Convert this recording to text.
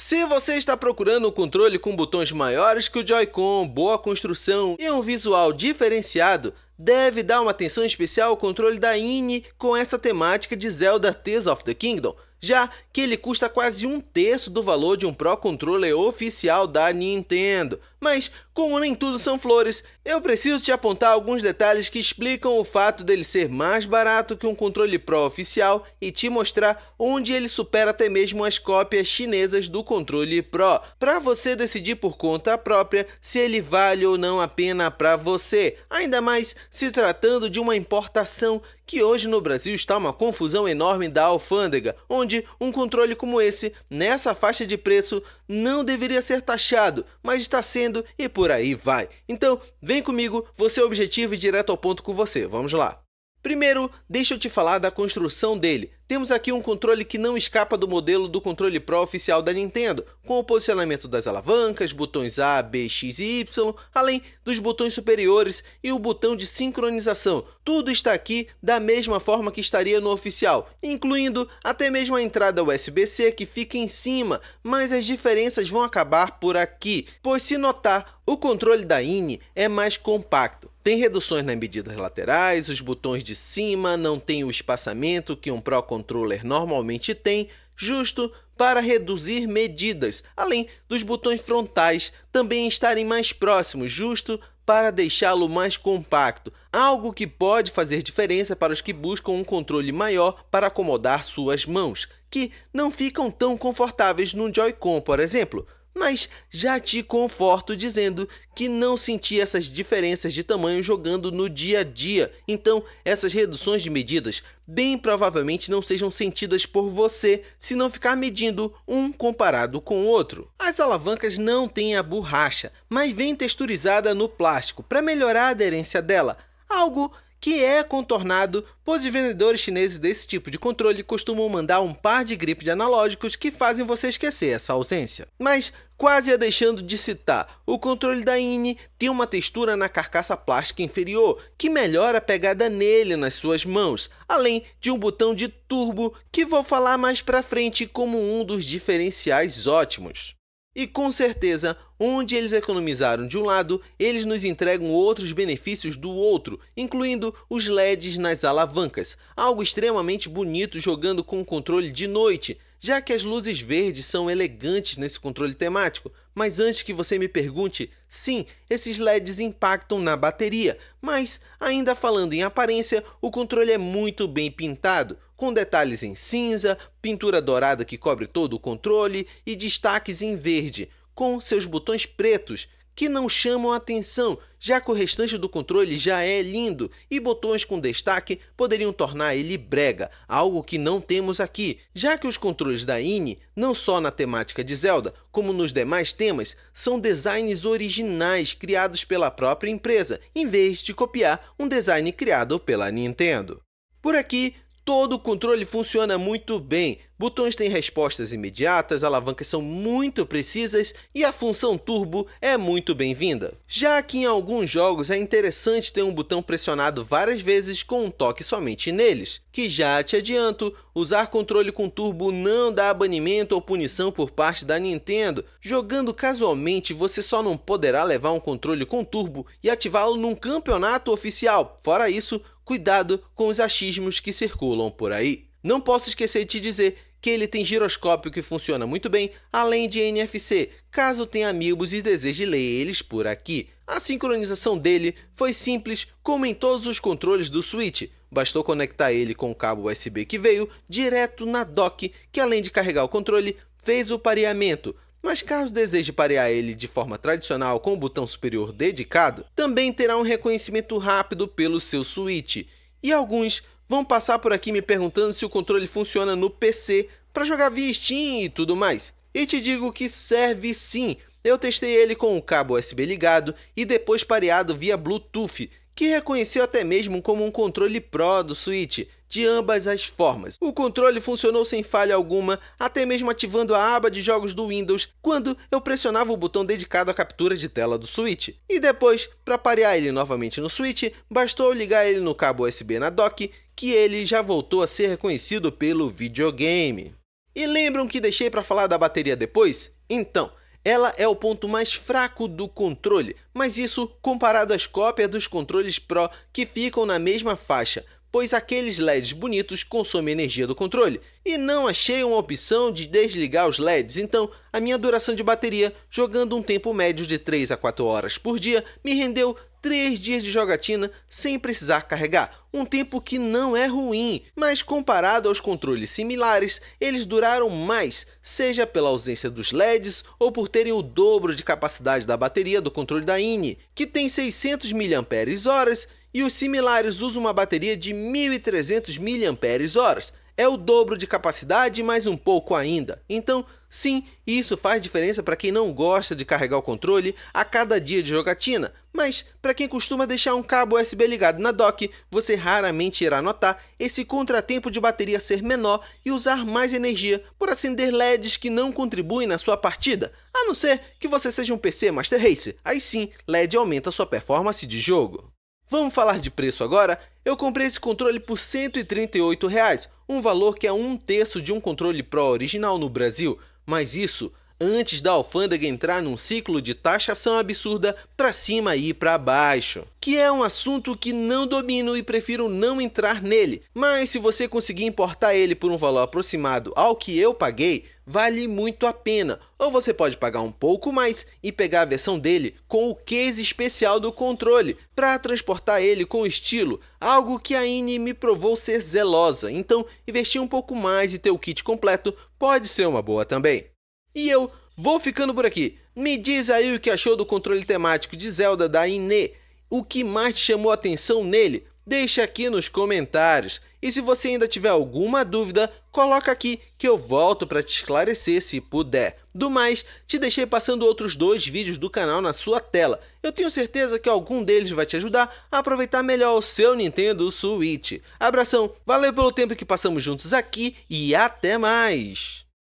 Se você está procurando um controle com botões maiores que o Joy-Con, boa construção e um visual diferenciado, deve dar uma atenção especial ao controle da INI com essa temática de Zelda Tears of the Kingdom, já que ele custa quase um terço do valor de um Pro Controller oficial da Nintendo. Mas, como nem tudo são flores, eu preciso te apontar alguns detalhes que explicam o fato dele ser mais barato que um controle Pro oficial e te mostrar onde ele supera até mesmo as cópias chinesas do controle Pro, para você decidir por conta própria se ele vale ou não a pena para você, ainda mais se tratando de uma importação que hoje no Brasil está uma confusão enorme da alfândega, onde um controle como esse, nessa faixa de preço, não deveria ser taxado, mas está sendo e por aí vai. Então, vem comigo, vou ser objetivo e direto ao ponto com você. Vamos lá. Primeiro, deixa eu te falar da construção dele. Temos aqui um controle que não escapa do modelo do controle Pro oficial da Nintendo, com o posicionamento das alavancas, botões A, B, X e Y, além dos botões superiores e o botão de sincronização. Tudo está aqui da mesma forma que estaria no oficial, incluindo até mesmo a entrada USB-C que fica em cima, mas as diferenças vão acabar por aqui, pois se notar, o controle da INI é mais compacto. Tem reduções nas medidas laterais, os botões de cima não têm o espaçamento que um Pro Controller normalmente tem, justo para reduzir medidas, além dos botões frontais também estarem mais próximos, justo para deixá-lo mais compacto, algo que pode fazer diferença para os que buscam um controle maior para acomodar suas mãos, que não ficam tão confortáveis no Joy-Con, por exemplo. Mas já te conforto dizendo que não senti essas diferenças de tamanho jogando no dia a dia, então essas reduções de medidas bem provavelmente não sejam sentidas por você se não ficar medindo um comparado com o outro. As alavancas não têm a borracha, mas vem texturizada no plástico para melhorar a aderência dela, algo que é contornado, pois os vendedores chineses desse tipo de controle costumam mandar um par de gripes de analógicos que fazem você esquecer essa ausência. Mas, quase a deixando de citar, o controle da INI tem uma textura na carcaça plástica inferior, que melhora a pegada nele nas suas mãos, além de um botão de turbo que vou falar mais pra frente como um dos diferenciais ótimos. E com certeza, onde eles economizaram de um lado, eles nos entregam outros benefícios do outro, incluindo os LEDs nas alavancas, algo extremamente bonito jogando com o controle de noite, já que as luzes verdes são elegantes nesse controle temático. Mas antes que você me pergunte, sim, esses LEDs impactam na bateria, mas ainda falando em aparência, o controle é muito bem pintado, com detalhes em cinza, pintura dourada que cobre todo o controle e destaques em verde, com seus botões pretos, que não chamam a atenção, já que o restante do controle já é lindo, e botões com destaque poderiam tornar ele brega, algo que não temos aqui, já que os controles da INI, não só na temática de Zelda, como nos demais temas, são designs originais criados pela própria empresa, em vez de copiar um design criado pela Nintendo. Por aqui, todo o controle funciona muito bem, botões têm respostas imediatas, alavancas são muito precisas e a função turbo é muito bem-vinda. Já que em alguns jogos é interessante ter um botão pressionado várias vezes com um toque somente neles, que já te adianto, usar controle com turbo não dá banimento ou punição por parte da Nintendo. Jogando casualmente, você só não poderá levar um controle com turbo e ativá-lo num campeonato oficial. Fora isso, cuidado com os achismos que circulam por aí. Não posso esquecer de te dizer que ele tem giroscópio que funciona muito bem, além de NFC, caso tenha amigos e deseje ler eles por aqui. A sincronização dele foi simples, como em todos os controles do Switch. Bastou conectar ele com o cabo USB que veio direto na dock, que além de carregar o controle, fez o pareamento. Mas caso deseje parear ele de forma tradicional com o botão superior dedicado, também terá um reconhecimento rápido pelo seu Switch. E alguns vão passar por aqui me perguntando se o controle funciona no PC para jogar via Steam e tudo mais. E te digo que serve sim. Eu testei ele com o cabo USB ligado e depois pareado via Bluetooth, que reconheceu até mesmo como um controle Pro do Switch, de ambas as formas. O controle funcionou sem falha alguma, até mesmo ativando a aba de jogos do Windows quando eu pressionava o botão dedicado à captura de tela do Switch. E depois, para parear ele novamente no Switch, bastou ligar ele no cabo USB na dock, que ele já voltou a ser reconhecido pelo videogame. E lembram que deixei para falar da bateria depois? Então, ela é o ponto mais fraco do controle, mas isso comparado às cópias dos controles Pro que ficam na mesma faixa, pois aqueles LEDs bonitos consomem energia do controle. E não achei uma opção de desligar os LEDs, então a minha duração de bateria, jogando um tempo médio de 3 a 4 horas por dia, me rendeu 3 dias de jogatina sem precisar carregar, um tempo que não é ruim, mas comparado aos controles similares, eles duraram mais, seja pela ausência dos LEDs ou por terem o dobro de capacidade da bateria do controle da INI, que tem 600 mAh, e os similares usam uma bateria de 1.300 mAh. É o dobro de capacidade e mais um pouco ainda. Então, sim, isso faz diferença para quem não gosta de carregar o controle a cada dia de jogatina. Mas, para quem costuma deixar um cabo USB ligado na dock, você raramente irá notar esse contratempo de bateria ser menor e usar mais energia por acender LEDs que não contribuem na sua partida. A não ser que você seja um PC Master Race, aí sim, LED aumenta sua performance de jogo. Vamos falar de preço agora? Eu comprei esse controle por R$ 138, um valor que é 1/3 de um controle Pro original no Brasil, mas isso antes da alfândega entrar num ciclo de taxação absurda para cima e para baixo, que é um assunto que não domino e prefiro não entrar nele, mas se você conseguir importar ele por um valor aproximado ao que eu paguei, vale muito a pena, ou você pode pagar um pouco mais e pegar a versão dele com o case especial do controle, para transportar ele com estilo, algo que a INI me provou ser zelosa, então investir um pouco mais e ter o kit completo pode ser uma boa também. E eu vou ficando por aqui. Me diz aí o que achou do controle temático de Zelda da INE. O que mais te chamou a atenção nele? Deixa aqui nos comentários. E se você ainda tiver alguma dúvida, coloca aqui que eu volto para te esclarecer se puder. Do mais, te deixei passando outros 2 vídeos do canal na sua tela. Eu tenho certeza que algum deles vai te ajudar a aproveitar melhor o seu Nintendo Switch. Abração, valeu pelo tempo que passamos juntos aqui e até mais!